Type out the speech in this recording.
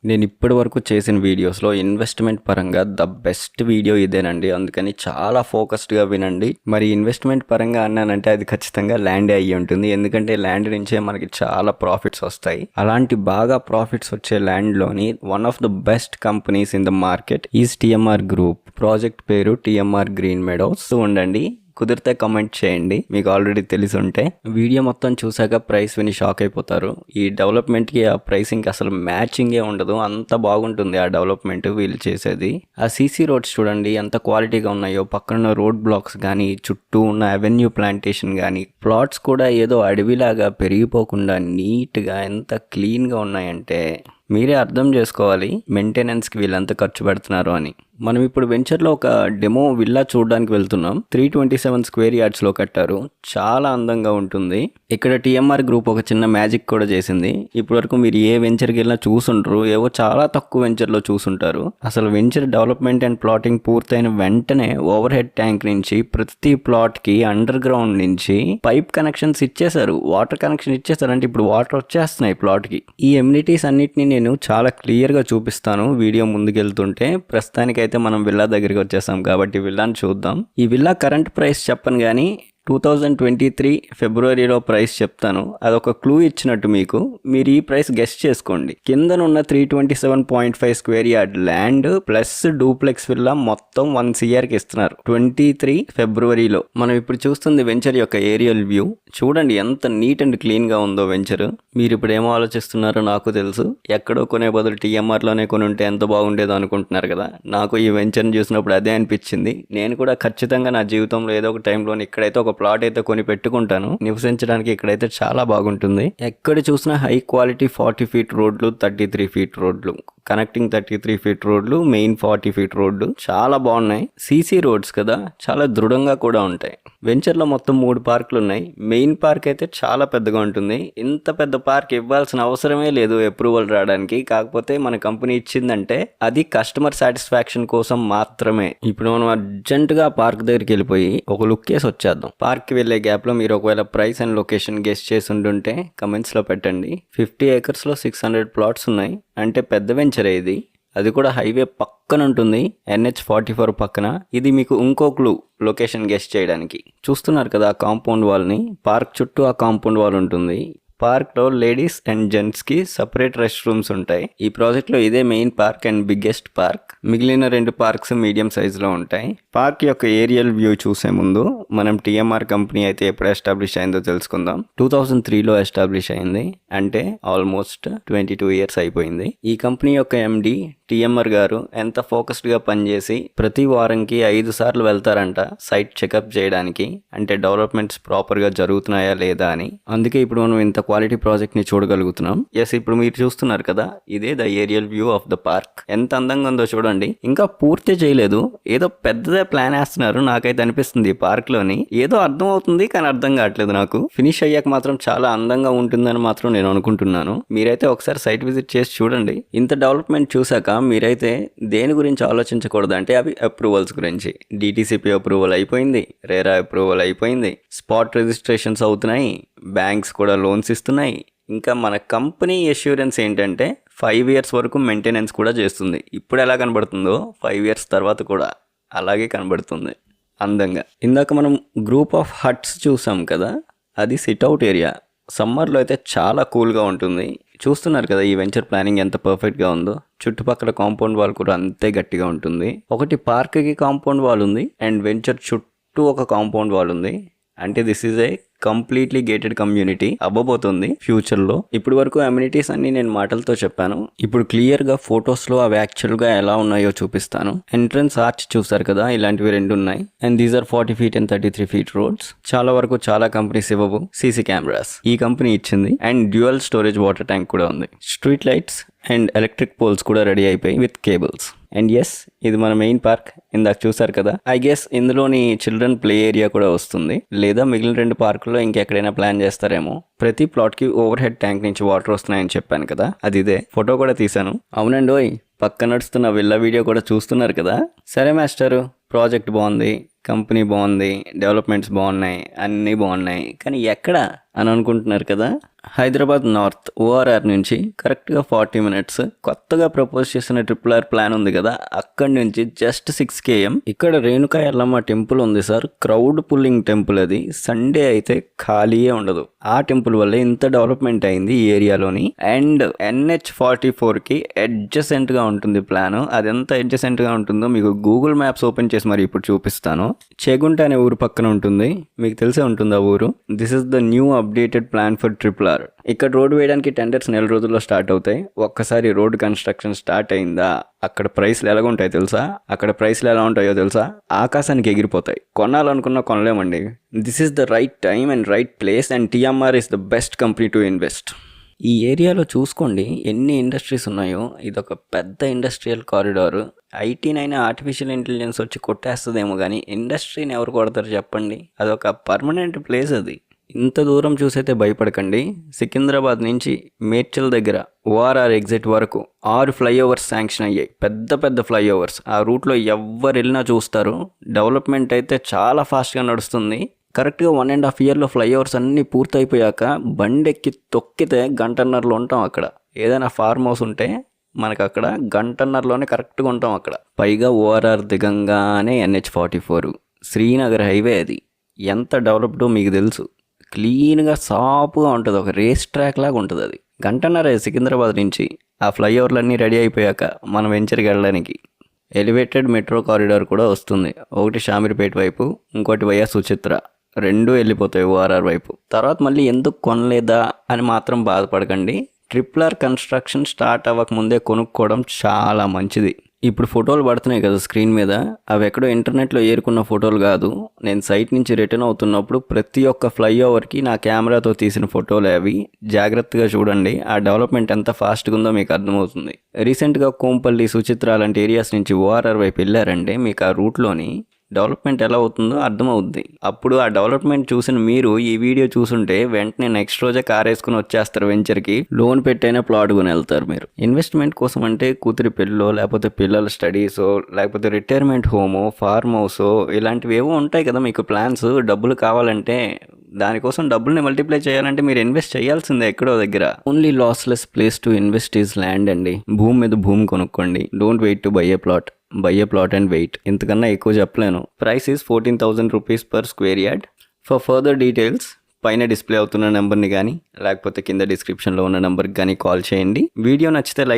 నేను ఇప్పటి వరకు చేసిన వీడియోస్లో ఇన్వెస్ట్మెంట్ పరంగా ద బెస్ట్ వీడియో ఇదేనండి. అందుకని చాలా ఫోకస్డ్గా వినండి. మరి ఇన్వెస్ట్మెంట్ పరంగా అన్నానంటే అది ఖచ్చితంగా ల్యాండ్ అయ్యి ఉంటుంది. ఎందుకంటే ల్యాండ్ నుంచే మనకి చాలా ప్రాఫిట్స్ వస్తాయి. అలాంటి బాగా ప్రాఫిట్స్ వచ్చే ల్యాండ్లోని one of the best companies in the market is TMR group. Project పేరు టిఎంఆర్ గ్రీన్ మెడోస్. ఉండండి, కుదిరితే కమెంట్ చేయండి. మీకు ఆల్రెడీ తెలిసి ఉంటే వీడియో మొత్తం చూసాక ప్రైస్ విని షాక్ అయిపోతారు. ఈ డెవలప్మెంట్కి ఆ ప్రైసింగ్కి అసలు మ్యాచింగే ఉండదు. అంత బాగుంటుంది ఆ డెవలప్మెంట్ వీళ్ళు చేసేది. ఆ సీసీ రోడ్స్ చూడండి ఎంత క్వాలిటీగా ఉన్నాయో. పక్కన రోడ్ బ్లాక్స్ కానీ, చుట్టూ ఉన్న అవెన్యూ ప్లాంటేషన్ కానీ, ప్లాట్స్ కూడా ఏదో అడవిలాగా పెరిగిపోకుండా నీట్గా ఎంత క్లీన్గా ఉన్నాయంటే మీరే అర్థం చేసుకోవాలి మెయింటెనెన్స్కి వీళ్ళంతా ఖర్చు పెడుతున్నారు అని. మనం ఇప్పుడు వెంచర్లో ఒక డెమో విల్లా చూడడానికి వెళ్తున్నాం. 327 స్క్వేర్ యార్డ్స్లో కట్టారు. చాలా అందంగా ఉంటుంది. ఇక్కడ టిఎంఆర్ గ్రూప్ ఒక చిన్న మ్యాజిక్ కూడా చేసింది. ఇప్పటి వరకు మీరు ఏ వెంచర్కి వెళ్ళినా చూసుంటారు, ఏవో చాలా తక్కువ వెంచర్లో చూసుంటారు. అసలు వెంచర్ డెవలప్మెంట్ అండ్ ప్లాటింగ్ పూర్తయిన వెంటనే ఓవర్ హెడ్ ట్యాంక్ నుంచి ప్రతి ప్లాట్కి అండర్ గ్రౌండ్ నుంచి పైప్ కనెక్షన్స్ ఇచ్చేసారు. వాటర్ కనెక్షన్ ఇచ్చేసారు. అంటే ఇప్పుడు వాటర్ వచ్చేస్తున్నాయి ప్లాట్కి. ఈ ఎమ్యూనిటీస్ అన్నిటిని నేను చాలా క్లియర్గా చూపిస్తాను వీడియో ముందుకెళ్తుంటే. ప్రస్తుతానికైతే మనం విల్లా దగ్గరికి వచ్చేసాం కాబట్టి విల్లాని చూద్దాం. ఈ విల్లా కరెంట్ ప్రైస్ చెప్పను కానీ 2023 ఫిబ్రవరిలో ప్రైస్ చెప్తాను. అదొక క్లూ ఇచ్చినట్టు మీకు. మీరు ఈ ప్రైస్ గెస్ట్ చేసుకోండి. కిందనున్న 327.5 square yard land plus duplex villa మొత్తం 1 CRకి ఇస్తున్నారు 23 ఫిబ్రవరిలో. మనం ఇప్పుడు చూస్తుంది వెంచర్ యొక్క ఏరియల్ వ్యూ. చూడండి ఎంత నీట్ అండ్ క్లీన్గా ఉందో వెంచర్. మీరు ఇప్పుడు ఏమో ఆలోచిస్తున్నారో నాకు తెలుసు. ఎక్కడో కొనే బదులు టీఎంఆర్లోనే కొని ఉంటే ఎంత బాగుండేదో అనుకుంటున్నారు కదా. నాకు ఈ వెంచర్ని చూసినప్పుడు అదే అనిపించింది. నేను కూడా ఖచ్చితంగా నా జీవితంలో ఏదో ఒక టైంలో ఇక్కడైతే ఒక ప్లాట్ అయితే కొని పెట్టుకుంటాను. నివసించడానికి ఇక్కడైతే చాలా బాగుంటుంది. ఎక్కడ చూసినా హై క్వాలిటీ 40 ఫీట్ రోడ్లు, 33 ఫీట్ రోడ్లు, కనెక్టింగ్ 33 ఫీట్ రోడ్లు, మెయిన్ 40 ఫీట్ రోడ్లు చాలా బాగున్నాయి. సీసీ రోడ్స్ కదా, చాలా దృఢంగా కూడా ఉంటాయి. వెంచర్లో మొత్తం 3 పార్కులు ఉన్నాయి. మెయిన్ పార్క్ అయితే చాలా పెద్దగా ఉంటుంది. ఇంత పెద్ద పార్క్ ఇవ్వాల్సిన అవసరమే లేదు అప్రూవల్ రావడానికి. కాకపోతే మన కంపెనీ ఇచ్చిందంటే అది కస్టమర్ సాటిస్ఫాక్షన్ కోసం మాత్రమే. ఇప్పుడు మనం అర్జెంటుగా పార్క్ దగ్గరికి వెళ్ళిపోయి ఒక లుక్ వేసి వచ్చేద్దాం. పార్క్కి వెళ్ళే గ్యాప్లో మీరు ఒకవేళ ప్రైస్ అండ్ లొకేషన్ గెస్ట్ చేసి ఉంటుంటే కమెంట్స్లో పెట్టండి. 50 ఏకర్స్లో 600 ప్లాట్స్ ఉన్నాయి. అంటే పెద్ద వెంచరే ఇది. అది కూడా హైవే పక్కన ఉంటుంది, NH44 పక్కన. ఇది మీకు ఇంకో క్లూ లొకేషన్ గెస్ట్ చేయడానికి. చూస్తున్నారు కదా ఆ కాంపౌండ్ వాల్ని. పార్క్ చుట్టూ ఆ కాంపౌండ్ వాల్ ఉంటుంది. పార్క్లో లేడీస్ అండ్ జెంట్స్కి సపరేట్ రెస్ట్ రూమ్స్ ఉంటాయి. ఈ ప్రాజెక్ట్లో ఇదే main park and biggest park. మిగిలిన 2 పార్క్స్ మీడియం సైజులో ఉంటాయి. పార్క్ యొక్క ఏరియల్ వ్యూ చూసే ముందు మనం టిఎంఆర్ కంపెనీ అయితే ఎప్పుడు ఎస్టాబ్లిష్ అయిందో తెలుసుకుందాం. 2003లో ఎస్టాబ్లిష్ అయింది. అంటే ఆల్మోస్ట్ 22 ఇయర్స్ అయిపోయింది. ఈ కంపెనీ యొక్క MD టిఎంఆర్ గారు ఎంత ఫోకస్డ్గా పనిచేసి ప్రతి వారంకి 5 సార్లు వెళ్తారంట సైట్ చెకప్ చేయడానికి. అంటే డెవలప్మెంట్స్ ప్రాపర్గా జరుగుతున్నాయా లేదా అని. అందుకే ఇప్పుడు మనం ఇంత క్వాలిటీ ప్రాజెక్ట్ని చూడగలుగుతున్నాం. ఎస్, ఇప్పుడు మీరు చూస్తున్నారు కదా, ఇదే the aerial view of the park. ఎంత అందంగా ఉందో చూడండి. ఇంకా పూర్తి చేయలేదు, ఏదో పెద్దదే ప్లాన్ వేస్తున్నారు నాకైతే అనిపిస్తుంది. ఈ పార్క్లోని ఏదో అర్థం అవుతుంది కానీ అర్థం కావట్లేదు నాకు. ఫినిష్ అయ్యాక మాత్రం చాలా అందంగా ఉంటుందని మాత్రం నేను అనుకుంటున్నాను. మీరైతే ఒకసారి సైట్ విజిట్ చేసి చూడండి. ఇంత డెవలప్మెంట్ చూసాక మీరైతే దేని గురించి ఆలోచించకూడదు అంటే అవి అప్రూవల్స్ గురించి. DTCP అప్రూవల్ అయిపోయింది, రేరా అప్రూవల్ అయిపోయింది, స్పాట్ రిజిస్ట్రేషన్స్ అవుతున్నాయి, బ్యాంక్స్ కూడా లోన్స్ ఇస్తున్నాయి. ఇంకా మన కంపెనీ అష్యూరెన్స్ ఏంటంటే 5 ఇయర్స్ వరకు మెయింటెనెన్స్ కూడా చేస్తుంది. ఇప్పుడు ఎలా కనబడుతుందో 5 ఇయర్స్ తర్వాత కూడా అలాగే కనబడుతుంది అందంగా. ఇందాక మనం గ్రూప్ ఆఫ్ హట్స్ చూసాం కదా, అది సిట్అవుట్ ఏరియా. సమ్మర్లో అయితే చాలా కూల్గా ఉంటుంది. చూస్తున్నారు కదా ఈ వెంచర్ ప్లానింగ్ ఎంత పర్ఫెక్ట్గా ఉందో. చుట్టుపక్కల కాంపౌండ్ వాల్ కూడా అంతే గట్టిగా ఉంటుంది. ఒకటి పార్క్కి కాంపౌండ్ వాల్ ఉంది అండ్ వెంచర్ చుట్టూ ఒక కాంపౌండ్ వాల్ ఉంది. అంటే this is a completely gated community అవ్వబోతుంది ఫ్యూచర్లో. ఇప్పుడు వరకు అమ్యూనిటీస్ అన్ని నేను మాటలతో చెప్పాను. ఇప్పుడు క్లియర్గా ఫొటోస్లో అవి యాక్చువల్గా ఎలా ఉన్నాయో చూపిస్తాను. ఎంట్రన్స్ ఆర్చ్ చూసారు కదా, ఇలాంటివి 2 ఉన్నాయి. And these are 40 feet and 33 feet roads. చాలా వరకు చాలా కంపెనీస్ ఇవ్వవు సీసీ కెమెరాస్. ఈ కంపెనీ ఇచ్చింది. And dual storage water tank కూడా ఉంది. Street lights and electric poles కూడా రెడీ అయిపోయి విత్ కేబుల్స్. అండ్ ఎస్, ఇది మన మెయిన్ పార్క్. ఇందాక చూసారు కదా, ఐ గెస్ ఇందులోని చిల్డ్రన్ ప్లే ఏరియా కూడా వస్తుంది. లేదా మిగిలిన 2 పార్కుల్లో ఇంకెక్కడైనా ప్లాన్ చేస్తారేమో. ప్రతి ప్లాట్కి ఓవర్ హెడ్ ట్యాంక్ నుంచి వాటర్ వస్తున్నాయని చెప్పాను కదా, అది ఇదే. ఫోటో కూడా తీశాను. అవునండి ఓయ్, పక్క నడుస్తున్న విల్లా వీడియో కూడా చూస్తున్నారు కదా. సరే మాస్టరు, ప్రాజెక్ట్ బాగుంది, కంపెనీ బాగుంది, డెవలప్మెంట్స్ బాగున్నాయి, అన్నీ బాగున్నాయి, కానీ ఎక్కడ అని అనుకుంటున్నారు కదా. హైదరాబాద్ నార్త్ ఓఆర్ఆర్ నుంచి కరెక్ట్గా 40 minutes కొత్తగా ప్రపోజ్ చేసిన RRR ప్లాన్ ఉంది కదా, అక్కడి నుంచి జస్ట్ 6 km ఇక్కడ రేణుకా ఎల్లమ్మ టెంపుల్ ఉంది సార్. క్రౌడ్ పుల్లింగ్ టెంపుల్ అది. సండే అయితే ఖాళీయే ఉండదు. ఆ టెంపుల్ వల్లే ఇంత డెవలప్మెంట్ అయింది ఈ ఏరియాలోని. అండ్ NH44కి అడ్జసెంట్గా ఉంటుంది ప్లాన్. అది ఎంత అడ్జసెంట్గా ఉంటుందో మీకు గూగుల్ మ్యాప్స్ ఓపెన్ చేసి మరి ఇప్పుడు చూపిస్తాను. చేగుంట అనే ఊరు పక్కన ఉంటుంది, మీకు తెలిసే ఉంటుంది ఆ ఊరు. This is the new updated plan for RRR. ఇక్కడ రోడ్డు వేయడానికి టెండర్స్ 4 రోజుల్లో స్టార్ట్ అవుతాయి. ఒక్కసారి రోడ్ కన్స్ట్రక్షన్ స్టార్ట్ అయిందా అక్కడ ప్రైస్లు ఎలాగ ఉంటాయో తెలుసా? అక్కడ ప్రైస్లు ఎలా ఉంటాయో తెలుసా? ఆకాశానికి ఎగిరిపోతాయి. కొనాలనుకున్నా కొనలేమండి. This is the right time and right place and TMR is the best company to invest. ఈ ఏరియాలో చూసుకోండి ఎన్ని ఇండస్ట్రీస్ ఉన్నాయో. ఇదొక పెద్ద industrial corridor. IT9 artificial intelligence వచ్చి కొట్టేస్తుందేమో కానీ ఇండస్ట్రీని ఎవరు కొడతారు చెప్పండి? అదొక పర్మనెంట్ ప్లేస్ అది. ఇంత దూరం చూసైతే భయపడకండి. సికింద్రాబాద్ నుంచి మేడ్చల్ దగ్గర ORR ఎగ్జిట్ వరకు 6 ఫ్లైఓవర్స్ శాంక్షన్ అయ్యాయి. పెద్ద పెద్ద ఫ్లైఓవర్స్. ఆ రూట్లో ఎవరు వెళ్ళినా చూస్తారు. డెవలప్మెంట్ అయితే చాలా ఫాస్ట్గా నడుస్తుంది. కరెక్ట్గా 1.5 yearలో ఫ్లైఓవర్స్ అన్నీ పూర్తయిపోయాక బండెక్కి తొక్కితే 1.5 ఉంటాం అక్కడ. ఏదైనా ఫార్మ్ హౌస్ ఉంటే మనకు అక్కడ 1.5లోనే కరెక్ట్గా ఉంటాం అక్కడ. పైగా ORR దిగంగానే NH44 శ్రీనగర్ హైవే. అది ఎంత డెవలప్డో మీకు తెలుసు. క్లీన్గా సాఫ్గా ఉంటుంది. ఒక రేస్ ట్రాక్ లాగా ఉంటుంది అది. 1.5 సికింద్రాబాద్ నుంచి. ఆ ఫ్లైఓవర్లన్నీ రెడీ అయిపోయాక మనం వెంచర్కి వెళ్ళడానికి ఎలివేటెడ్ మెట్రో కారిడార్ కూడా వస్తుంది. ఒకటి షామీర్పేట వైపు, ఇంకోటి వయా సుచిత్ర. 2 వెళ్ళిపోతాయి ORR వైపు. తర్వాత మళ్ళీ ఎందుకు కొనలేదా అని మాత్రం బాధపడకండి. RRR కన్స్ట్రక్షన్ స్టార్ట్ అవ్వక ముందే కొనుక్కోవడం చాలా మంచిది. ఇప్పుడు ఫోటోలు పడుతున్నాయి కదా స్క్రీన్ మీద, అవి ఎక్కడో ఇంటర్నెట్లో ఏరుకున్న ఫోటోలు కాదు. నేను సైట్ నుంచి రిటర్న్ అవుతున్నప్పుడు ప్రతి ఒక్క ఫ్లైఓవర్కి నా కెమెరాతో తీసిన ఫోటోలు అవి. జాగ్రత్తగా చూడండి. ఆ డెవలప్మెంట్ ఎంత ఫాస్ట్గా ఉందో మీకు అర్థమవుతుంది. రీసెంట్గా కోంపల్లి, సుచిత్ర లాంటి ఏరియాస్ నుంచి ORR వైపు వెళ్ళారంటే మీకు ఆ రూట్లోని డెవలప్మెంట్ ఎలా అవుతుందో అర్థమవుద్ది. అప్పుడు ఆ డెవలప్మెంట్ చూసిన మీరు ఈ వీడియో చూసుంటే వెంటనే నెక్స్ట్ రోజే కార్ వేసుకుని వచ్చేస్తారు వెంచర్కి. లోన్ పెట్టైనా ప్లాట్ కొని వెళ్తారు మీరు. ఇన్వెస్ట్మెంట్ కోసం అంటే కూతురి పెళ్ళో, లేకపోతే పిల్లల స్టడీసో, లేకపోతే రిటైర్మెంట్ హోమో, ఫార్మ్ హౌసో, ఇలాంటివి ఏవో ఉంటాయి కదా మీకు ప్లాన్స్. డబ్బులు కావాలంటే, దానికోసం డబ్బుల్ని మల్టిప్లై చేయాలంటే మీరు ఇన్వెస్ట్ చేయాల్సిందే ఎక్కడో దగ్గర. Only lossless place to invest is land అండి. భూమి మీద భూమి కొనుక్కోండి. Don't wait to buy a plot. Buy a plot and wait. ఇంతకన్నా ఎక్కువ చెప్పలేను. Price is 14,000 rupees per square yard. For further details పైన డిస్ప్లే అవుతున్న నెంబర్ని కానీ, లేకపోతే కింద డిస్క్రిప్షన్లో ఉన్న నెంబర్కి కానీ కాల్ చేయండి. వీడియో నచ్చితే లైక్